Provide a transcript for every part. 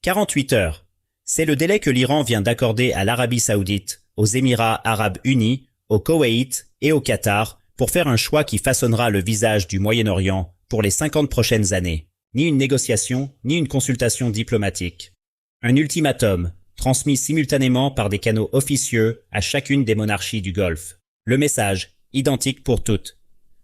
48 heures. C'est le délai que l'Iran vient d'accorder à l'Arabie Saoudite, aux Émirats Arabes Unis, au Koweït et au Qatar pour faire un choix qui façonnera le visage du Moyen-Orient pour les 50 prochaines années. Ni une négociation, ni une consultation diplomatique. Un ultimatum, transmis simultanément par des canaux officieux à chacune des monarchies du Golfe. Le message, identique pour toutes.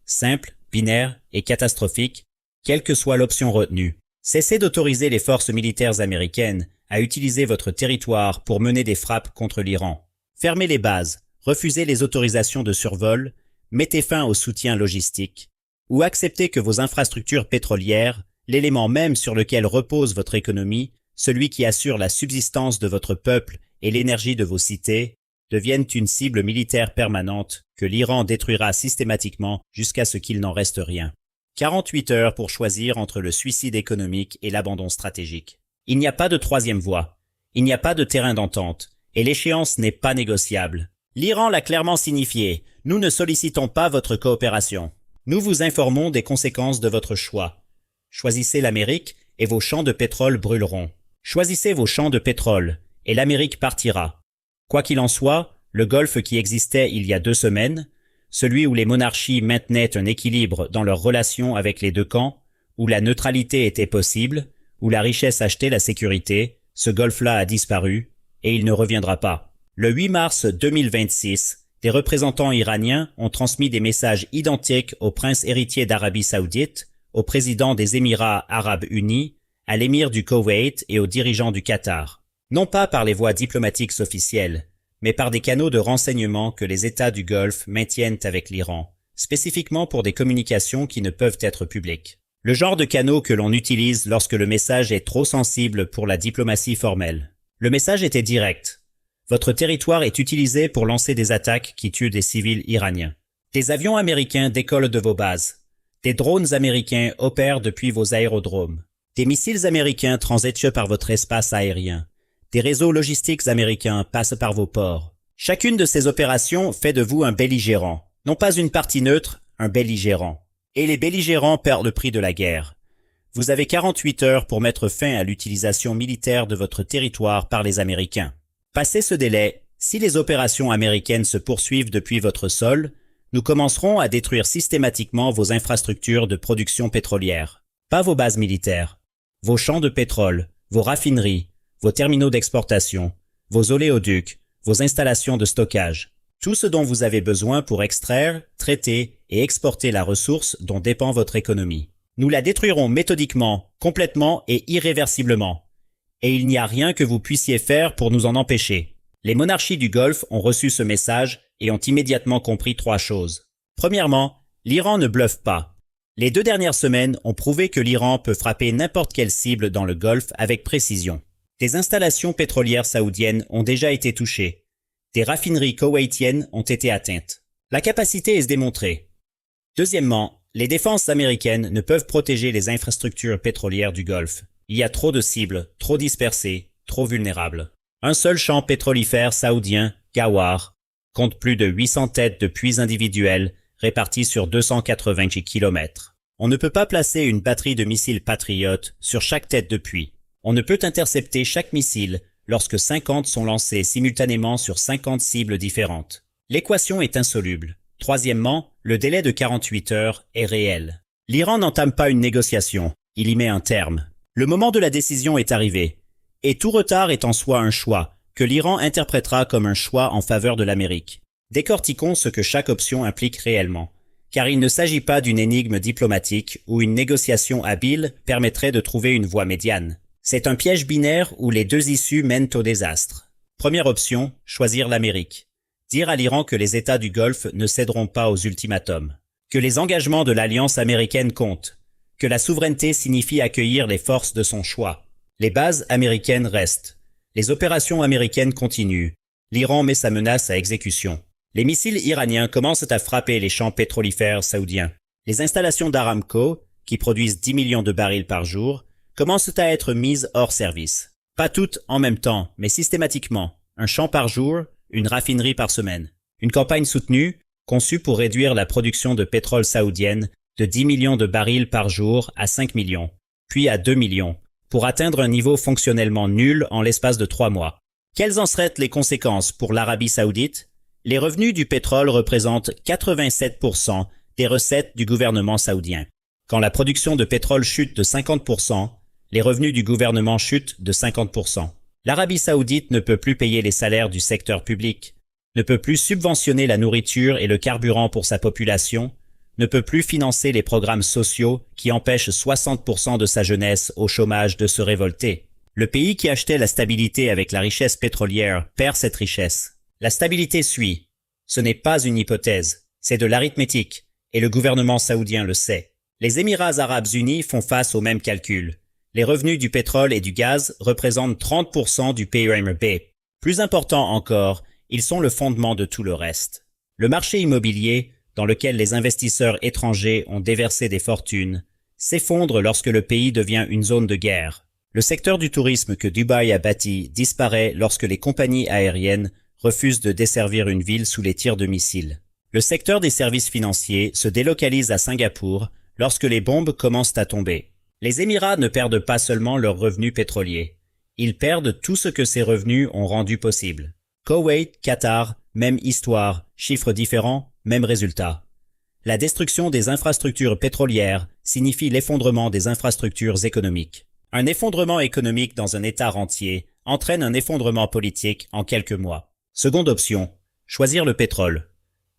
Simple, binaire et catastrophique, quelle que soit l'option retenue. Cessez d'autoriser les forces militaires américaines à utiliser votre territoire pour mener des frappes contre l'Iran. Fermez les bases, refusez les autorisations de survol, mettez fin au soutien logistique, ou acceptez que vos infrastructures pétrolières, l'élément même sur lequel repose votre économie, celui qui assure la subsistance de votre peuple et l'énergie de vos cités, deviennent une cible militaire permanente que l'Iran détruira systématiquement jusqu'à ce qu'il n'en reste rien. 48 heures pour choisir entre le suicide économique et l'abandon stratégique. Il n'y a pas de troisième voie, il n'y a pas de terrain d'entente, et l'échéance n'est pas négociable. L'Iran l'a clairement signifié, nous ne sollicitons pas votre coopération. Nous vous informons des conséquences de votre choix. Choisissez l'Amérique et vos champs de pétrole brûleront. Choisissez vos champs de pétrole et l'Amérique partira. Quoi qu'il en soit, le Golfe qui existait il y a 2 semaines, celui où les monarchies maintenaient un équilibre dans leurs relations avec les deux camps, où la neutralité était possible, où la richesse achetait la sécurité, ce Golfe-là a disparu et il ne reviendra pas. Le 8 mars 2026, des représentants iraniens ont transmis des messages identiques au prince héritier d'Arabie Saoudite, au président des Émirats Arabes Unis, à l'émir du Koweït et aux dirigeants du Qatar. Non pas par les voies diplomatiques officielles, mais par des canaux de renseignement que les États du Golfe maintiennent avec l'Iran, spécifiquement pour des communications qui ne peuvent être publiques. Le genre de canaux que l'on utilise lorsque le message est trop sensible pour la diplomatie formelle. Le message était direct. Votre territoire est utilisé pour lancer des attaques qui tuent des civils iraniens. Des avions américains décollent de vos bases. Des drones américains opèrent depuis vos aérodromes. Des missiles américains transitent par votre espace aérien. Des réseaux logistiques américains passent par vos ports. Chacune de ces opérations fait de vous un belligérant. Non pas une partie neutre, un belligérant. Et les belligérants perdent le prix de la guerre. Vous avez 48 heures pour mettre fin à l'utilisation militaire de votre territoire par les Américains. Passé ce délai, si les opérations américaines se poursuivent depuis votre sol, nous commencerons à détruire systématiquement vos infrastructures de production pétrolière. Pas vos bases militaires. Vos champs de pétrole, vos raffineries, vos terminaux d'exportation, vos oléoducs, vos installations de stockage. Tout ce dont vous avez besoin pour extraire, traiter et exporter la ressource dont dépend votre économie. Nous la détruirons méthodiquement, complètement et irréversiblement. Et il n'y a rien que vous puissiez faire pour nous en empêcher. Les monarchies du Golfe ont reçu ce message et ont immédiatement compris 3 choses. Premièrement, l'Iran ne bluffe pas. Les 2 dernières semaines ont prouvé que l'Iran peut frapper n'importe quelle cible dans le Golfe avec précision. Des installations pétrolières saoudiennes ont déjà été touchées. Des raffineries koweïtiennes ont été atteintes. La capacité est démontrée. Deuxièmement, les défenses américaines ne peuvent protéger les infrastructures pétrolières du Golfe. Il y a trop de cibles, trop dispersées, trop vulnérables. Un seul champ pétrolifère saoudien, Ghawar, compte plus de 800 têtes de puits individuelles réparties sur 288 km. On ne peut pas placer une batterie de missiles Patriot sur chaque tête de puits. On ne peut intercepter chaque missile lorsque 50 sont lancés simultanément sur 50 cibles différentes. L'équation est insoluble. Troisièmement, le délai de 48 heures est réel. L'Iran n'entame pas une négociation, il y met un terme. Le moment de la décision est arrivé. Et tout retard est en soi un choix, que l'Iran interprétera comme un choix en faveur de l'Amérique. Décortiquons ce que chaque option implique réellement. Car il ne s'agit pas d'une énigme diplomatique où une négociation habile permettrait de trouver une voie médiane. C'est un piège binaire où les 2 issues mènent au désastre. Première option, choisir l'Amérique. Dire à l'Iran que les États du Golfe ne céderont pas aux ultimatums. Que les engagements de l'alliance américaine comptent. Que la souveraineté signifie accueillir les forces de son choix. Les bases américaines restent. Les opérations américaines continuent. L'Iran met sa menace à exécution. Les missiles iraniens commencent à frapper les champs pétrolifères saoudiens. Les installations d'Aramco, qui produisent 10 millions de barils par jour, commencent à être mises hors service. Pas toutes en même temps, mais systématiquement. Un champ par jour, une raffinerie par semaine. Une campagne soutenue, conçue pour réduire la production de pétrole saoudienne de 10 millions de barils par jour à 5 millions, puis à 2 millions, pour atteindre un niveau fonctionnellement nul en l'espace de 3 mois. Quelles en seraient les conséquences pour l'Arabie saoudite? Les revenus du pétrole représentent 87% des recettes du gouvernement saoudien. Quand la production de pétrole chute de 50%, les revenus du gouvernement chutent de 50%. L'Arabie saoudite ne peut plus payer les salaires du secteur public, ne peut plus subventionner la nourriture et le carburant pour sa population, ne peut plus financer les programmes sociaux qui empêchent 60% de sa jeunesse au chômage de se révolter. Le pays qui achetait la stabilité avec la richesse pétrolière perd cette richesse. La stabilité suit. Ce n'est pas une hypothèse, c'est de l'arithmétique, et le gouvernement saoudien le sait. Les Émirats arabes unis font face au même calcul. Les revenus du pétrole et du gaz représentent 30% du PIB. Plus important encore, ils sont le fondement de tout le reste. Le marché immobilier, dans lequel les investisseurs étrangers ont déversé des fortunes, s'effondre lorsque le pays devient une zone de guerre. Le secteur du tourisme que Dubaï a bâti disparaît lorsque les compagnies aériennes refusent de desservir une ville sous les tirs de missiles. Le secteur des services financiers se délocalise à Singapour lorsque les bombes commencent à tomber. Les Émirats ne perdent pas seulement leurs revenus pétroliers. Ils perdent tout ce que ces revenus ont rendu possible. Koweït, Qatar, même histoire, chiffres différents, même résultat. La destruction des infrastructures pétrolières signifie l'effondrement des infrastructures économiques. Un effondrement économique dans un État rentier entraîne un effondrement politique en quelques mois. Seconde option, choisir le pétrole.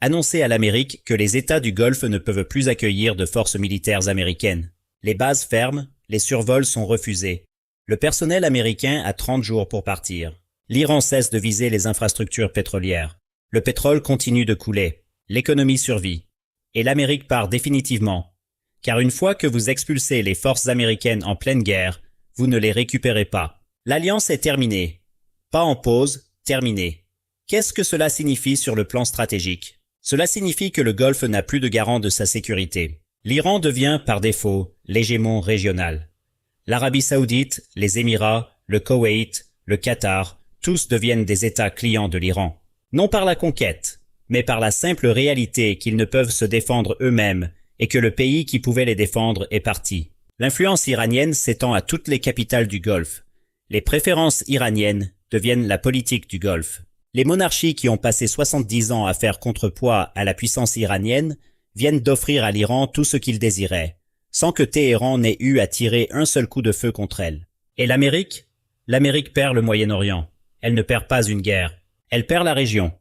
Annoncer à l'Amérique que les États du Golfe ne peuvent plus accueillir de forces militaires américaines. Les bases ferment, les survols sont refusés. Le personnel américain a 30 jours pour partir. L'Iran cesse de viser les infrastructures pétrolières. Le pétrole continue de couler. L'économie survit. Et l'Amérique part définitivement. Car une fois que vous expulsez les forces américaines en pleine guerre, vous ne les récupérez pas. L'alliance est terminée. Pas en pause, terminée. Qu'est-ce que cela signifie sur le plan stratégique? Cela signifie que le Golfe n'a plus de garant de sa sécurité. L'Iran devient, par défaut, l'hégémon régional. L'Arabie saoudite, les Émirats, le Koweït, le Qatar, tous deviennent des États clients de l'Iran. Non par la conquête, mais par la simple réalité qu'ils ne peuvent se défendre eux-mêmes et que le pays qui pouvait les défendre est parti. L'influence iranienne s'étend à toutes les capitales du Golfe. Les préférences iraniennes deviennent la politique du Golfe. Les monarchies qui ont passé 70 ans à faire contrepoids à la puissance iranienne viennent d'offrir à l'Iran tout ce qu'il désirait, sans que Téhéran n'ait eu à tirer un seul coup de feu contre elle. Et l'Amérique? L'Amérique perd le Moyen-Orient. Elle ne perd pas une guerre. Elle perd la région.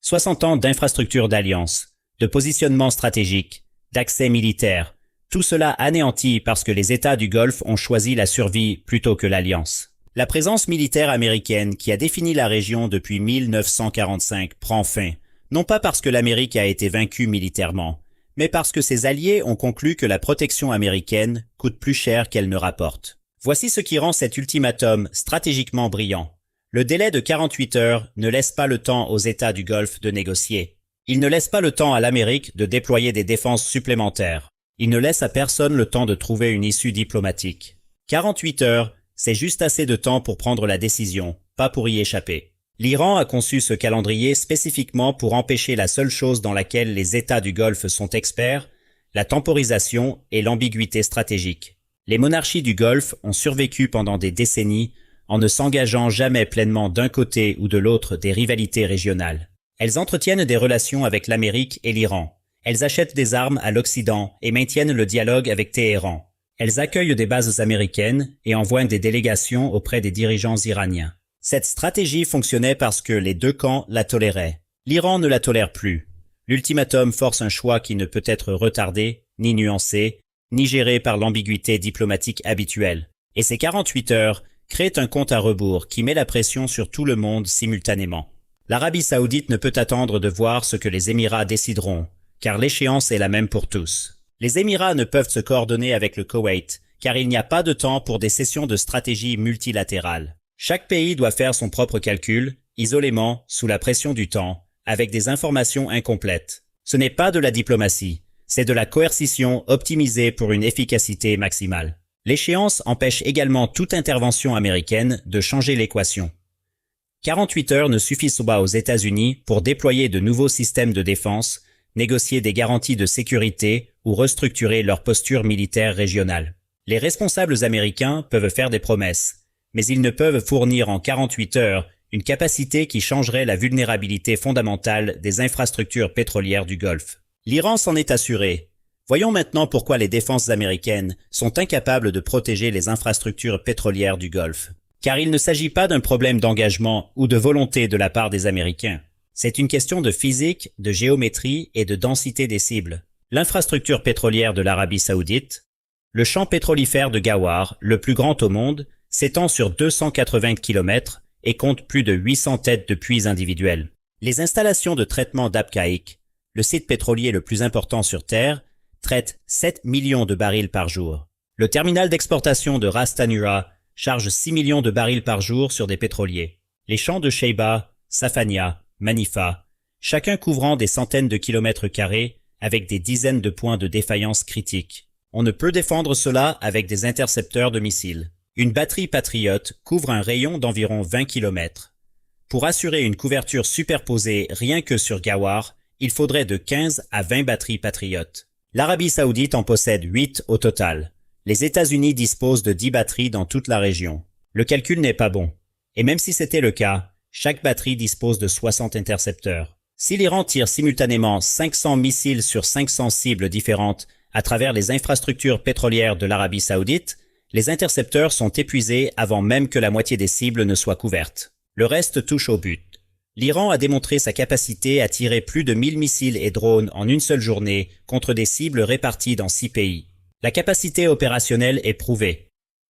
60 ans d'infrastructures d'alliance, de positionnement stratégique, d'accès militaire, tout cela anéanti parce que les États du Golfe ont choisi la survie plutôt que l'alliance. La présence militaire américaine qui a défini la région depuis 1945 prend fin, non pas parce que l'Amérique a été vaincue militairement, mais parce que ses alliés ont conclu que la protection américaine coûte plus cher qu'elle ne rapporte. Voici ce qui rend cet ultimatum stratégiquement brillant. Le délai de 48 heures ne laisse pas le temps aux États du Golfe de négocier. Il ne laisse pas le temps à l'Amérique de déployer des défenses supplémentaires. Il ne laisse à personne le temps de trouver une issue diplomatique. 48 heures, c'est juste assez de temps pour prendre la décision, pas pour y échapper. L'Iran a conçu ce calendrier spécifiquement pour empêcher la seule chose dans laquelle les États du Golfe sont experts, la temporisation et l'ambiguïté stratégique. Les monarchies du Golfe ont survécu pendant des décennies en ne s'engageant jamais pleinement d'un côté ou de l'autre des rivalités régionales. Elles entretiennent des relations avec l'Amérique et l'Iran. Elles achètent des armes à l'Occident et maintiennent le dialogue avec Téhéran. Elles accueillent des bases américaines et envoient des délégations auprès des dirigeants iraniens. Cette stratégie fonctionnait parce que les deux camps la toléraient. L'Iran ne la tolère plus. L'ultimatum force un choix qui ne peut être retardé, ni nuancé, ni géré par l'ambiguïté diplomatique habituelle. Et ces 48 heures créent un compte à rebours qui met la pression sur tout le monde simultanément. L'Arabie saoudite ne peut attendre de voir ce que les Émirats décideront, car l'échéance est la même pour tous. Les Émirats ne peuvent se coordonner avec le Koweït, car il n'y a pas de temps pour des sessions de stratégie multilatérale. Chaque pays doit faire son propre calcul, isolément, sous la pression du temps, avec des informations incomplètes. Ce n'est pas de la diplomatie, c'est de la coercition optimisée pour une efficacité maximale. L'échéance empêche également toute intervention américaine de changer l'équation. 48 heures ne suffisent pas aux États-Unis pour déployer de nouveaux systèmes de défense, négocier des garanties de sécurité ou restructurer leur posture militaire régionale. Les responsables américains peuvent faire des promesses, mais ils ne peuvent fournir en 48 heures une capacité qui changerait la vulnérabilité fondamentale des infrastructures pétrolières du Golfe. L'Iran s'en est assuré. Voyons maintenant pourquoi les défenses américaines sont incapables de protéger les infrastructures pétrolières du Golfe. Car il ne s'agit pas d'un problème d'engagement ou de volonté de la part des Américains. C'est une question de physique, de géométrie et de densité des cibles. L'infrastructure pétrolière de l'Arabie saoudite, le champ pétrolifère de Ghawar, le plus grand au monde, s'étend sur 280 km et compte plus de 800 têtes de puits individuels. Les installations de traitement d'Abqaiq, le site pétrolier le plus important sur Terre, traitent 7 millions de barils par jour. Le terminal d'exportation de Ras Tanura charge 6 millions de barils par jour sur des pétroliers. Les champs de Sheiba, Safania, Manifa, chacun couvrant des centaines de kilomètres carrés avec des dizaines de points de défaillance critiques. On ne peut défendre cela avec des intercepteurs de missiles. Une batterie Patriot couvre un rayon d'environ 20 km. Pour assurer une couverture superposée rien que sur Ghawar, il faudrait de 15 à 20 batteries Patriot. L'Arabie saoudite en possède 8 au total. Les États-Unis disposent de 10 batteries dans toute la région. Le calcul n'est pas bon. Et même si c'était le cas, chaque batterie dispose de 60 intercepteurs. Si l'Iran tire simultanément 500 missiles sur 500 cibles différentes à travers les infrastructures pétrolières de l'Arabie saoudite, les intercepteurs sont épuisés avant même que la moitié des cibles ne soient couvertes. Le reste touche au but. L'Iran a démontré sa capacité à tirer plus de 1000 missiles et drones en une seule journée contre des cibles réparties dans 6 pays. La capacité opérationnelle est prouvée.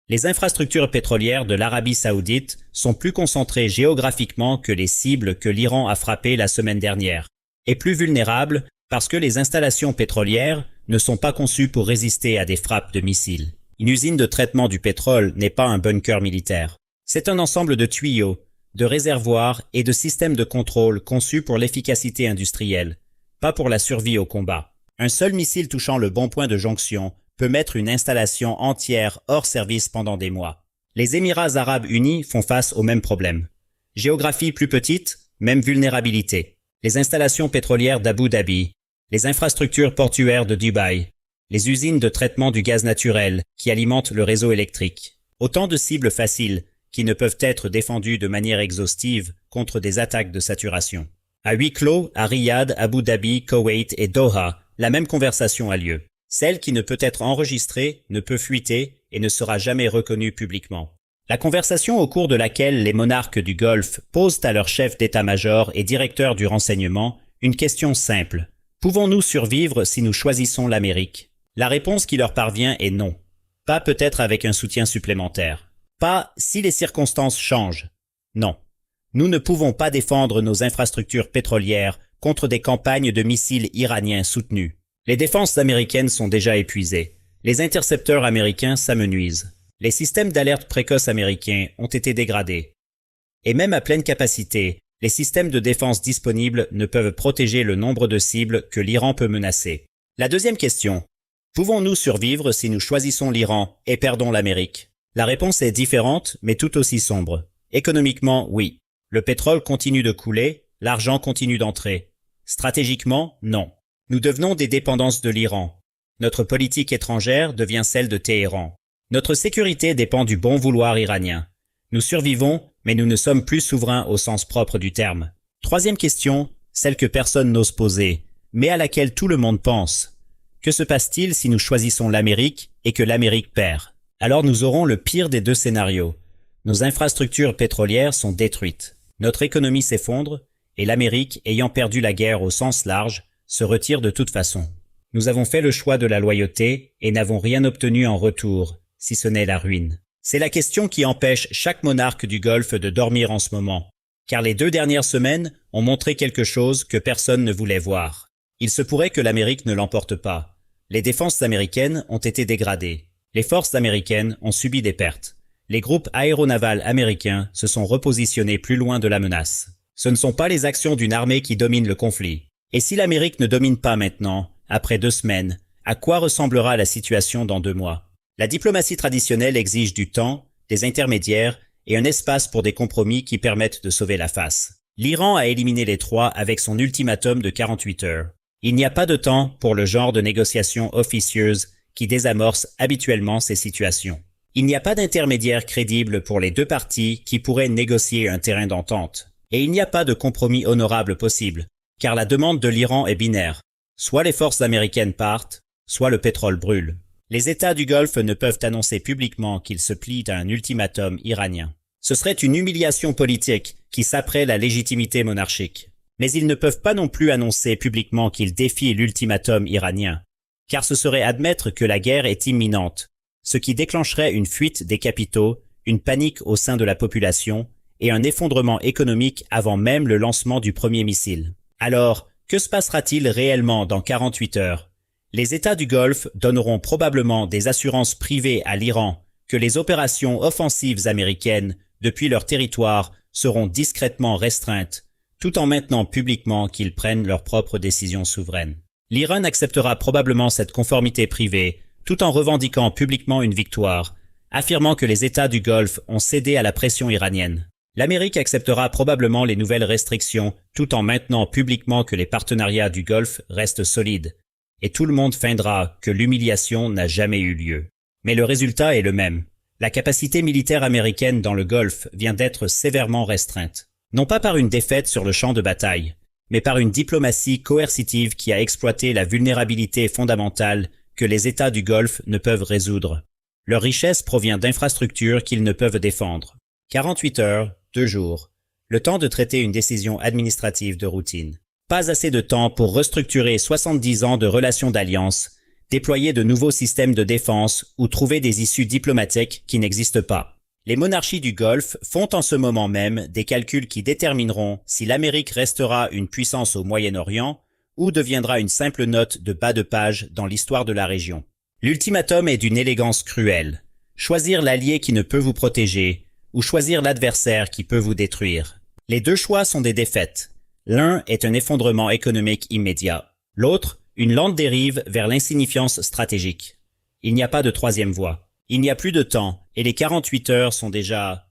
Les infrastructures pétrolières de l'Arabie saoudite sont plus concentrées géographiquement que les cibles que l'Iran a frappées la semaine dernière, et plus vulnérables parce que les installations pétrolières ne sont pas conçues pour résister à des frappes de missiles. Une usine de traitement du pétrole n'est pas un bunker militaire. C'est un ensemble de tuyaux, de réservoirs et de systèmes de contrôle conçus pour l'efficacité industrielle, pas pour la survie au combat. Un seul missile touchant le bon point de jonction peut mettre une installation entière hors service pendant des mois. Les Émirats arabes unis font face au même problème. Géographie plus petite, même vulnérabilité. Les installations pétrolières d'Abu Dhabi, les infrastructures portuaires de Dubaï, les usines de traitement du gaz naturel qui alimentent le réseau électrique. Autant de cibles faciles qui ne peuvent être défendues de manière exhaustive contre des attaques de saturation. À huis clos, à Riyad, Abu Dhabi, Koweït et Doha, la même conversation a lieu. Celle qui ne peut être enregistrée, ne peut fuiter et ne sera jamais reconnue publiquement. La conversation au cours de laquelle les monarques du Golfe posent à leur chef d'état-major et directeur du renseignement une question simple. Pouvons-nous survivre si nous choisissons l'Amérique? La réponse qui leur parvient est non. Pas peut-être avec un soutien supplémentaire. Pas si les circonstances changent. Non. Nous ne pouvons pas défendre nos infrastructures pétrolières contre des campagnes de missiles iraniens soutenus. Les défenses américaines sont déjà épuisées. Les intercepteurs américains s'amenuisent. Les systèmes d'alerte précoce américains ont été dégradés. Et même à pleine capacité, les systèmes de défense disponibles ne peuvent protéger le nombre de cibles que l'Iran peut menacer. La deuxième question. Pouvons-nous survivre si nous choisissons l'Iran et perdons l'Amérique? La réponse est différente, mais tout aussi sombre. Économiquement, oui. Le pétrole continue de couler, l'argent continue d'entrer. Stratégiquement, non. Nous devenons des dépendances de l'Iran. Notre politique étrangère devient celle de Téhéran. Notre sécurité dépend du bon vouloir iranien. Nous survivons, mais nous ne sommes plus souverains au sens propre du terme. Troisième question, celle que personne n'ose poser, mais à laquelle tout le monde pense. Que se passe-t-il si nous choisissons l'Amérique et que l'Amérique perd? Alors nous aurons le pire des deux scénarios. Nos infrastructures pétrolières sont détruites. Notre économie s'effondre et l'Amérique, ayant perdu la guerre au sens large, se retire de toute façon. Nous avons fait le choix de la loyauté et n'avons rien obtenu en retour, si ce n'est la ruine. C'est la question qui empêche chaque monarque du Golfe de dormir en ce moment, car les 2 dernières semaines ont montré quelque chose que personne ne voulait voir. Il se pourrait que l'Amérique ne l'emporte pas. Les défenses américaines ont été dégradées. Les forces américaines ont subi des pertes. Les groupes aéronavals américains se sont repositionnés plus loin de la menace. Ce ne sont pas les actions d'une armée qui dominent le conflit. Et si l'Amérique ne domine pas maintenant, après 2 semaines, à quoi ressemblera la situation dans 2 mois? La diplomatie traditionnelle exige du temps, des intermédiaires et un espace pour des compromis qui permettent de sauver la face. L'Iran a éliminé les 3 avec son ultimatum de 48 heures. Il n'y a pas de temps pour le genre de négociations officieuses qui désamorce habituellement ces situations. Il n'y a pas d'intermédiaire crédible pour les deux parties qui pourraient négocier un terrain d'entente. Et il n'y a pas de compromis honorable possible, car la demande de l'Iran est binaire. Soit les forces américaines partent, soit le pétrole brûle. Les États du Golfe ne peuvent annoncer publiquement qu'ils se plient à un ultimatum iranien. Ce serait une humiliation politique qui saperait la légitimité monarchique. Mais ils ne peuvent pas non plus annoncer publiquement qu'ils défient l'ultimatum iranien, car ce serait admettre que la guerre est imminente, ce qui déclencherait une fuite des capitaux, une panique au sein de la population et un effondrement économique avant même le lancement du premier missile. Alors, que se passera-t-il réellement dans 48 heures? Les États du Golfe donneront probablement des assurances privées à l'Iran que les opérations offensives américaines depuis leur territoire seront discrètement restreintes, tout en maintenant publiquement qu'ils prennent leurs propres décisions souveraines. L'Iran acceptera probablement cette conformité privée, tout en revendiquant publiquement une victoire, affirmant que les États du Golfe ont cédé à la pression iranienne. L'Amérique acceptera probablement les nouvelles restrictions, tout en maintenant publiquement que les partenariats du Golfe restent solides, et tout le monde feindra que l'humiliation n'a jamais eu lieu. Mais le résultat est le même. La capacité militaire américaine dans le Golfe vient d'être sévèrement restreinte. Non pas par une défaite sur le champ de bataille, mais par une diplomatie coercitive qui a exploité la vulnérabilité fondamentale que les États du Golfe ne peuvent résoudre. Leur richesse provient d'infrastructures qu'ils ne peuvent défendre. 48 heures, 2 jours. Le temps de traiter une décision administrative de routine. Pas assez de temps pour restructurer 70 ans de relations d'alliance, déployer de nouveaux systèmes de défense ou trouver des issues diplomatiques qui n'existent pas. Les monarchies du Golfe font en ce moment même des calculs qui détermineront si l'Amérique restera une puissance au Moyen-Orient ou deviendra une simple note de bas de page dans l'histoire de la région. L'ultimatum est d'une élégance cruelle. Choisir l'allié qui ne peut vous protéger ou choisir l'adversaire qui peut vous détruire. Les deux choix sont des défaites. L'un est un effondrement économique immédiat. L'autre, une lente dérive vers l'insignifiance stratégique. Il n'y a pas de troisième voie. Il n'y a plus de temps et les 48 heures sont déjà